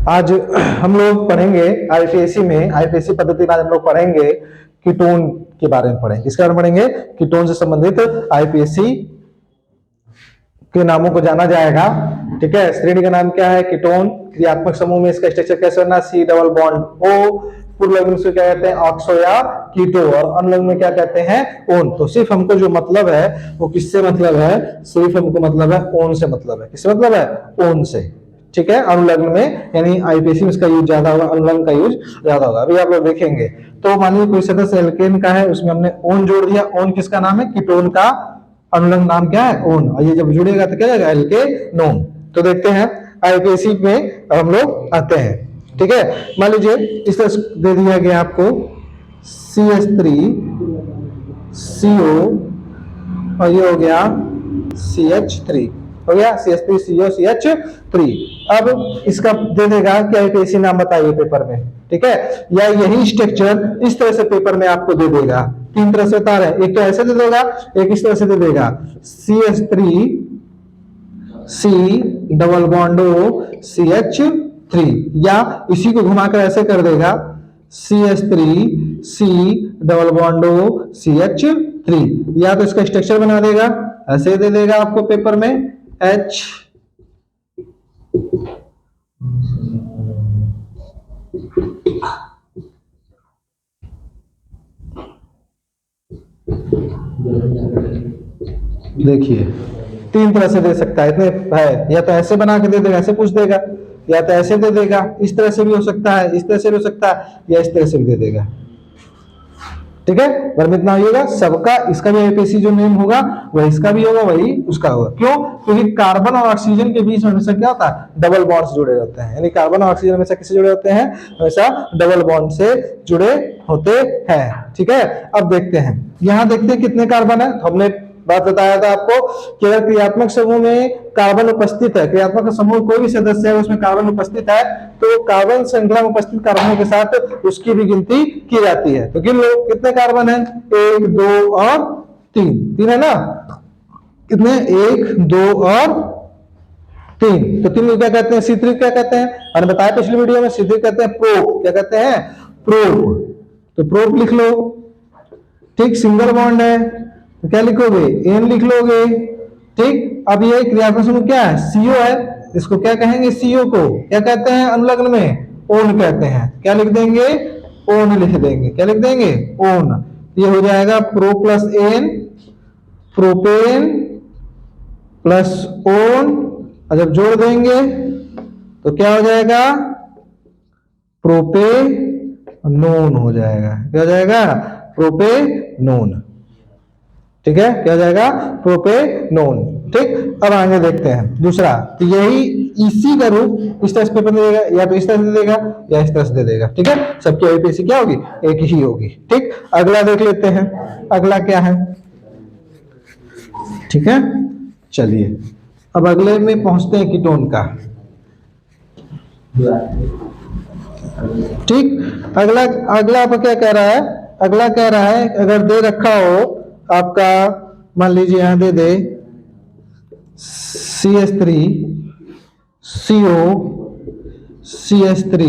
आज हम लोग पढ़ेंगे आईपीएससी में, आईपीएससी पद्धति में आज हम लोग पढ़ेंगे कीटोन के बारे में पढ़ेंगे। किसके बारे में पढ़ेंगे? कीटोन से संबंधित आईपीएससी के नामों को जाना जाएगा। ठीक है, श्रेणी का नाम क्या है? कीटोन। क्रियात्मक समूह में इसका स्ट्रक्चर कैसे होना? C double bond O. पूर्वलग्न में क्या कहते हैं? ऑक्सो या कीटो। और अनुलग्न में क्या कहते हैं? ओन। तो सिर्फ हमको जो मतलब है वो किससे मतलब है? सिर्फ हमको मतलब है ओन से मतलब है। किससे मतलब है? ओन से। ठीक है, अनुलग्न में यानी आईपीएससी में इसका यूज ज्यादा होगा, अनुलग्न का यूज ज्यादा होगा। अभी आप लोग देखेंगे तो मान लीजिए कोई सदस्य एल्केन का है, उसमें हमने ओन जोड़ दिया। ओन किसका नाम है? कीटोन का अनुलग्न नाम क्या है? ओन। और ये जब जुड़ेगा तो क्या जाएगा? एल्केनोन। तो देखते हैं आईपीएससी में हम लोग आते हैं। ठीक है, मान लीजिए इस तरह दे दिया गया आपको CH3 CO और ये हो गया CH3, हो गया CH3 CO CH3। अब इसका दे देगा कि आईपीएससी नाम बताइए पेपर में। ठीक है, या यही स्ट्रक्चर इस तरह से पेपर में आपको दे देगा। तीन तरह से बता रहे हैं, एक तो ऐसे दे देगा, एक इस तरह से दे देगा CH3 C double bond O CH3, या इसी को घुमाकर ऐसे कर देगा CH3 C double bond O CH3, या तो इसका स्ट्रक्चर बना देगा, ऐसे दे देगा आपको पेपर में H देखिए तीन तरह से दे सकता है, इतने है। या तो ऐसे बना के दे देगा, ऐसे पूछ देगा, या तो ऐसे दे देगा, इस तरह से भी हो सकता है, इस तरह से भी हो सकता है, या इस तरह से भी दे देगा। ठीक है, वर्म इतना होगा सबका। इसका भी आईपीएससी जो नेम होगा वही इसका भी होगा, वही उसका होगा। क्यों? क्योंकि कार्बन और ऑक्सीजन के बीच में हमेशा क्या होता है? डबल बॉन्ड्स जुड़े रहते हैं। यानी कार्बन और ऑक्सीजन हमेशा किससे जुड़े होते हैं? हमेशा डबल बॉन्ड से जुड़े होते हैं। ठीक है, अब देखते हैं, यहां देखते हैं कितने कार्बन है। तो हमने बात बताया था आपको कि अगर क्रियात्मक समूह में कार्बन उपस्थित है, क्रियात्मक समूह कोई भी सदस्य है उसमें कार्बन उपस्थित है, तो कार्बन श्रृंखला में उपस्थित कार्बनों के साथ उसकी भी गिनती की जाती है। तो गिन लो कितने कार्बन है? 1 2 और 3। 3 है ना? कितने? 1 2 और 3। तो 3 क्या कहते हैं? C3 क्या कहते हैं? मैंने बताया पिछली वीडियो में, C3 कहते हैं प्रोप। क्या कहते हैं? प्रोप। तो प्रोप लिख लो। ठीक, सिंगल बॉन्ड है तो क्या लिखोगे? N लिख लोगे। ठीक, अब ये क्रियात्मक समूह क्या है? CO है, इसको क्या कहेंगे? CO को क्या कहते हैं? अनुलग्न में ओन कहते हैं। क्या लिख देंगे? ओन लिख देंगे। क्या लिख देंगे? ओन। ये हो जाएगा pro plus ene, propane plus one, और जब जोड़ देंगे तो क्या हो जाएगा? प्रोपेनोन हो जाएगा। क्या हो जाएगा? प्रोपेनोन। ठीक है, क्या हो जाएगा? प्रोपेनोन। ठीक, अब आगे देखते हैं दूसरा। तो यही इसी का रूप इस तरह से पेपर दे देगा, या तो इस तरह से दे देगा या इस तरह से दे देगा। ठीक है, सबकी आईपीएससी क्या होगी? एक ही होगी। ठीक, अगला देख लेते हैं, अगला क्या है। ठीक है, चलिए अब अगले में पहुंचते हैं कीटोन का। ठीक, अगला अगला आप क्या कह रहा है? अगला कह रहा है अगर दे रखा हो आपका, मान लीजिए यहां दे दे CH3 CO CH3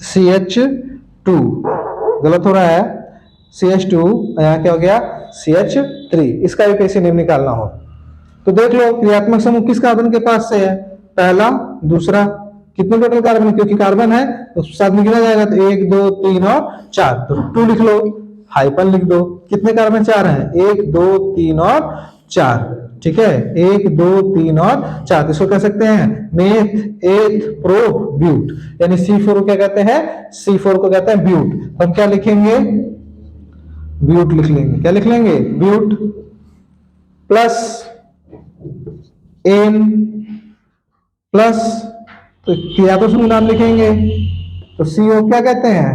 CH2, गलत हो रहा है। CH2 यहाँ क्या हो गया? CH3। इसका भी कैसे नेम निकालना हो तो देख लो क्रियात्मक समूह किस कार्बन के पास से है? पहला, दूसरा। कितने टोटल कार्बन? क्योंकि कार्बन है तो साथ में गिना जाएगा, तो 1 2 3 और 4। तो 2 लिख लो, हाइपन लिख दो। कितने कार्बन? 4 हैं, 1 2 3 और 4। ठीक है, 1 2 3 और 4। इसको कह सकते हैं मेथ एथ प्रोप ब्यूट, यानी C4 को क्या कहते हैं? C4 को कहते हैं ब्यूट। हम क्या लिखेंगे? ब्यूट लिख लेंगे। क्या लिख लेंगे? ब्यूट प्लस एन प्लस, तो या तो समूह नाम लिखेंगे तो CO क्या कहते हैं?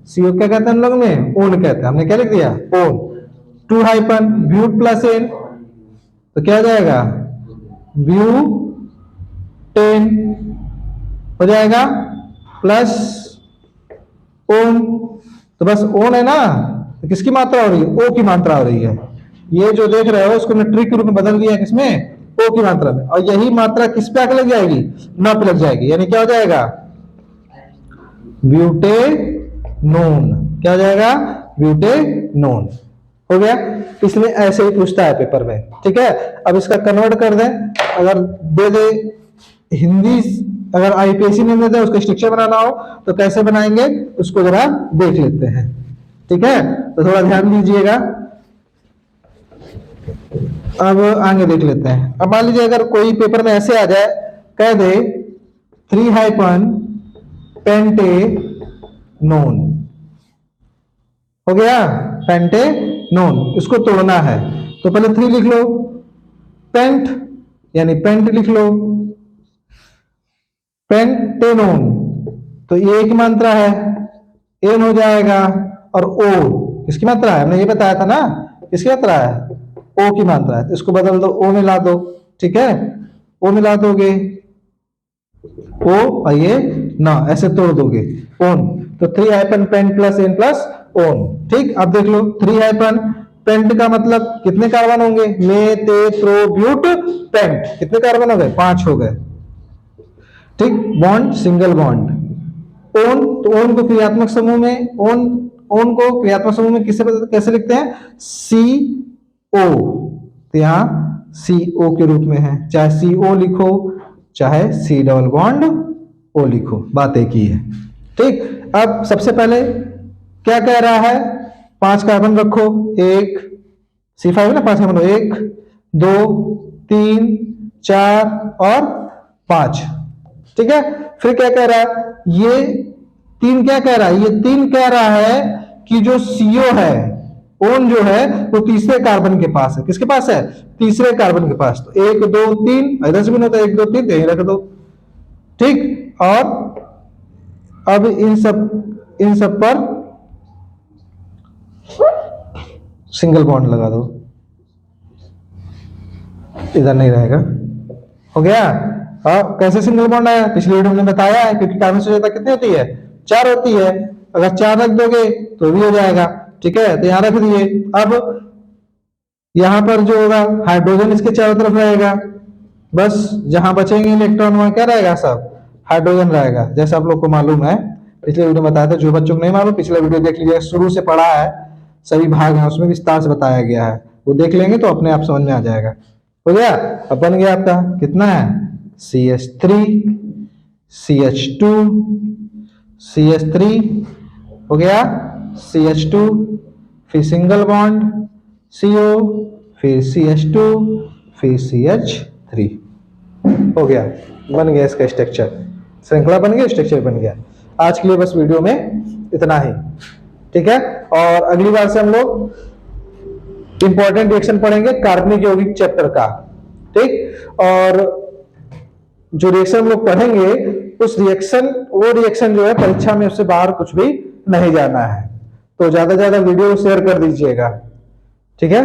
CO क्या कहते हैं हम लोग में? ओन कहते हैं। हमने क्या लिख दिया? One. 2 hyphen but plus ene, तो क्या जाएगा? ब्यू 10 हो जाएगा, प्लस ओन। तो बस ओन है ना, तो किसकी मात्रा हो रही है? O की मात्रा हो रही है। ये जो देख रहे हो उसको मैंने ट्रिक रूप में बदल दिया किसमें? O की मात्रा में, और यही मात्रा किस पे आके लग जाएगी, न पे लग जाएगी, यानी क्या हो जाएगा, ब्यूटेनोन। क्या हो जाएगा, ब्यूटेनोन। हो गया। इसमें ऐसे ही पूछता है पेपर में, ठीक है। अब इसका कन्वर्ट कर दें, अगर दे दे हिंदी, अगर आईपीएससी में दे दे उसका स्ट्रक्चर बनाना हो तो कैसे बनाएंगे उसको जरा देख लेते हैं, ठीक है। तो थोड़ा ध्यान दीजिएगा। अब आगे देख लेते हैं। अब मान लीजिए अगर कोई पेपर में ऐसे आ जाए, कह दे 3 पेंटेनोन, हो गया, पेंटेनोन, इसको तोड़ना है तो पहले 3 लिख लो, पेंट यानी पेंट लिख लो, पेंटेनोन तो ये एक मात्रा है, एन हो जाएगा, और ओ किसकी मात्रा है, हमने ये बताया था ना, किसकी मात्रा है, ओ की मात्रा है, तो इसको बदल दो, ओ मिला दो, ठीक है, ओ मिला दोगे, ओ और ये ना, ऐसे तोड़ दोगे, ओन, तो 3 pent plus ene plus one, ठीक। अब देख लो 3 पेंट का मतलब कितने कार्बन होंगे, मेतेट्रोब्यूट पेंट, कितने कार्बन हो गए, 5 हो गए, ठीक। बॉन्ड सिंगल बॉन्ड, ओन, तो ओन को क्रियात्मक समूह में, ओन को क्रियात्मक समूह में कैसे लिखते हैं, सी ओ, तो यहां सी ओ के रूप में है, चाहे सी ओ लिखो चाहे सी डबल बॉन्ड ओ लिखो, बात एक ही है, ठीक। अब सबसे पहले क्या कह रहा है, 5 कार्बन रखो, 1 C5 ना, 5 कार्बन, 1 2 3 4 और 5, ठीक है। फिर क्या कह रहा है, ये 3 क्या कह रहा है, ये 3 कह रहा है कि जो CO है, ओन जो है वो तीसरे कार्बन के पास है, किसके पास है, तीसरे कार्बन के पास, तो 1 2 3 इधर से भी होता है, 1 2 3 यहीं रख दो, ठीक। और अब इन सब पर सिंगल बॉन्ड लगा दो, इधर नहीं रहेगा, हो गया। और कैसे सिंगल बॉन्ड आया, पिछली वीडियो में बताया है, क्योंकि कार्बन से ज्यादा कितनी होती है, 4 होती है, अगर 4 रख दोगे तो भी हो जाएगा, ठीक है, तो यहां रख दिए। अब यहां पर जो होगा हाइड्रोजन इसके चारों तरफ रहेगा, बस जहां बचेंगे इलेक्ट्रॉन वहां क्या रहेगा, सब हाइड्रोजन रहेगा, जैसे आप लोग को मालूम है, पिछले वीडियो में बताया था, जो बच्चों को नहीं मालूम पिछला वीडियो देख लीजिए, शुरू से पढ़ा है, सभी भाग हैं उसमें विस्तार से बताया गया है, वो देख लेंगे तो अपने आप समझ में आ जाएगा। हो गया। अब बन गया आपका कितना है, CH3 CH2 CH3, हो गया CH2, फिर सिंगल बॉन्ड CO, फिर CH2, फिर CH3, हो गया, बन गया इसका स्ट्रक्चर, श्रृंखला बन गई, स्ट्रक्चर बन गया। आज के लिए बस वीडियो में इतना ही, ठीक है। और अगली बार से हम लोग इंपॉर्टेंट रिएक्शन पढ़ेंगे कार्बनिक यौगिक चैप्टर का, ठीक। और जो रिएक्शन हम लोग पढ़ेंगे वो रिएक्शन जो है परीक्षा में उससे बाहर कुछ भी नहीं जाना है, तो ज्यादा से ज्यादा वीडियो शेयर कर दीजिएगा, ठीक है।